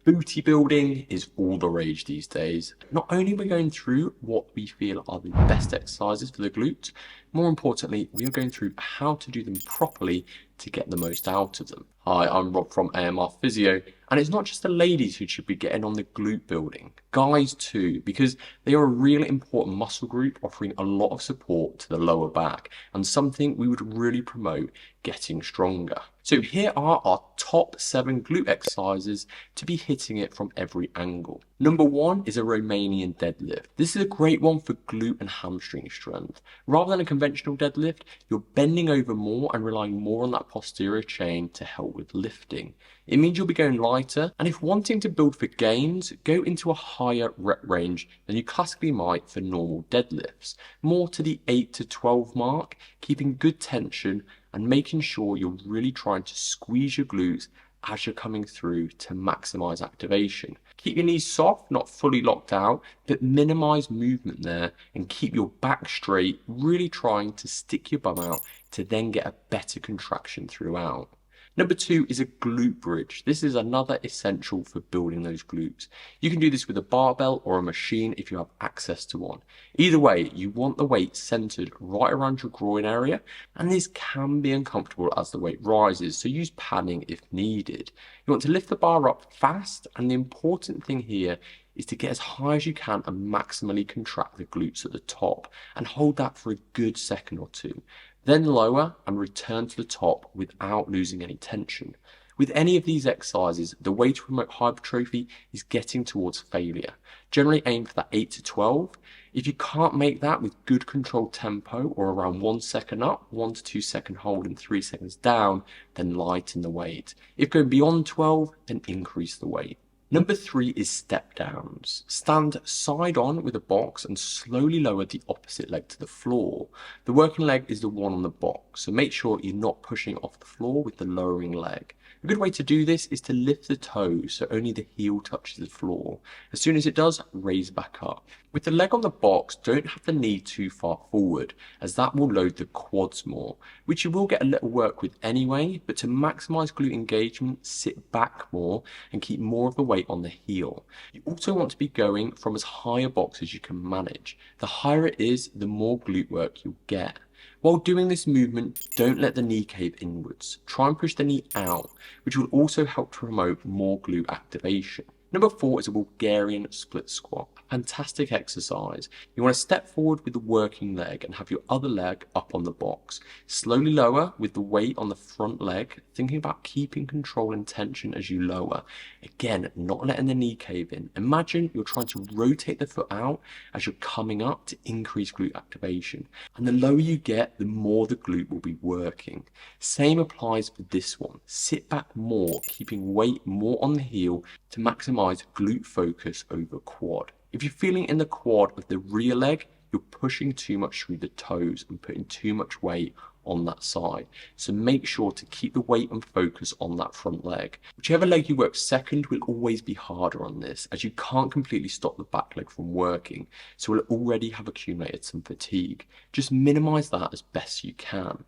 Booty building is all the rage these days. Not only are we going through what we feel are the best exercises for the glutes, more importantly, we are going through how to do them properly to get the most out of them. Hi, I'm Rob from AMR Physio, and it's not just the ladies who should be getting on the glute building, guys too, because they are a really important muscle group offering a lot of support to the lower back and something we would really promote getting stronger. So here are our top 7 glute exercises to be hitting it from every angle. Number 1 is a Romanian deadlift. This is a great one for glute and hamstring strength. Rather than a conventional deadlift, you're bending over more and relying more on that posterior chain to help with lifting. It means you'll be going lighter, and if wanting to build for gains, go into a higher rep range than you classically might for normal deadlifts, more to the 8 to 12 mark, keeping good tension and making sure you're really trying to squeeze your glutes as you're coming through to maximize activation. Keep your knees soft, not fully locked out, but minimize movement there and keep your back straight, really trying to stick your bum out to then get a better contraction throughout. Number 2 is a glute bridge. This is another essential for building those glutes. You can do this with a barbell or a machine if you have access to one. Either way, you want the weight centered right around your groin area, and this can be uncomfortable as the weight rises, so use padding if needed. You want to lift the bar up fast, and the important thing here is to get as high as you can and maximally contract the glutes at the top, and hold that for a good second or two. Then lower and return to the top without losing any tension. With any of these exercises, the way to promote hypertrophy is getting towards failure. Generally aim for that 8 to 12. If you can't make that with good controlled tempo or around 1 second up, 1 to 2 second hold and 3 seconds down, then lighten the weight. If going beyond 12, then increase the weight. Number 3 is step downs. Stand side on with a box and slowly lower the opposite leg to the floor. The working leg is the one on the box, so make sure you're not pushing off the floor with the lowering leg. A good way to do this is to lift the toes so only the heel touches the floor. As soon as it does, raise back up. With the leg on the box, don't have the knee too far forward, as that will load the quads more, which you will get a little work with anyway, but to maximize glute engagement, sit back more and keep more of the weight on the heel. You also want to be going from as high a box as you can manage. The higher it is, the more glute work you'll get. While doing this movement, don't let the knee cave inwards. Try and push the knee out, which will also help to promote more glute activation. Number 4 is a Bulgarian split squat. Fantastic exercise. You want to step forward with the working leg and have your other leg up on the box. Slowly lower with the weight on the front leg, thinking about keeping control and tension as you lower. Again, not letting the knee cave in. Imagine you're trying to rotate the foot out as you're coming up to increase glute activation. And the lower you get, the more the glute will be working. Same applies for this one. Sit back more, keeping weight more on the heel to maximize glute focus over quad. If you're feeling in the quad of the rear leg, you're pushing too much through the toes and putting too much weight on that side. So make sure to keep the weight and focus on that front leg. Whichever leg you work second will always be harder on this, as you can't completely stop the back leg from working, so we'll already have accumulated some fatigue. Just minimize that as best you can.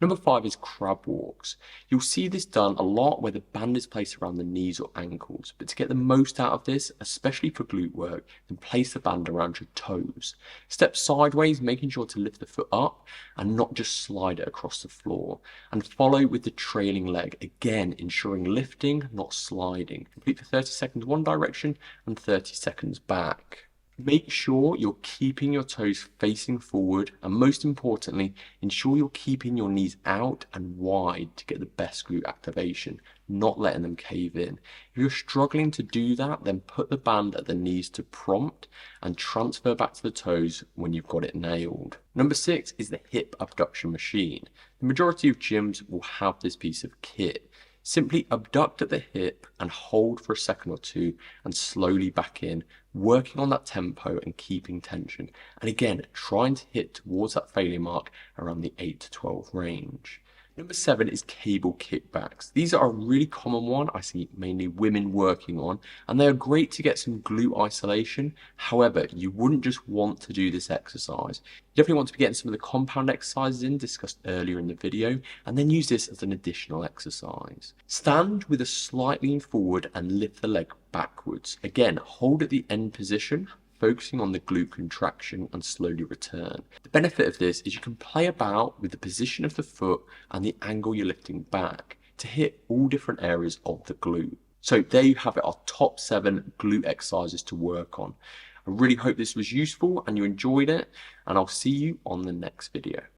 Number 5 is crab walks. You'll see this done a lot where the band is placed around the knees or ankles, but to get the most out of this, especially for glute work, then place the band around your toes. Step sideways, making sure to lift the foot up and not just slide it across the floor. And follow with the trailing leg, again ensuring lifting, not sliding. Complete for 30 seconds one direction and 30 seconds back. Make sure you're keeping your toes facing forward, and most importantly, ensure you're keeping your knees out and wide to get the best glute activation, not letting them cave in. If you're struggling to do that, then put the band at the knees to prompt and transfer back to the toes when you've got it nailed. Number 6 is the hip abduction machine. The majority of gyms will have this piece of kit. Simply abduct at the hip and hold for a second or two and slowly back in, working on that tempo and keeping tension. And again, trying to hit towards that failure mark around the 8 to 12 range. Number 7 is cable kickbacks. These are a really common one I see mainly women working on, and they are great to get some glute isolation. However, you wouldn't just want to do this exercise. You definitely want to be getting some of the compound exercises in discussed earlier in the video, and then use this as an additional exercise. Stand with a slight lean forward and lift the leg backwards. Again, hold at the end position, focusing on the glute contraction and slowly return. The benefit of this is you can play about with the position of the foot and the angle you're lifting back to hit all different areas of the glute. So there you have it, our top 7 glute exercises to work on. I really hope this was useful and you enjoyed it, and I'll see you on the next video.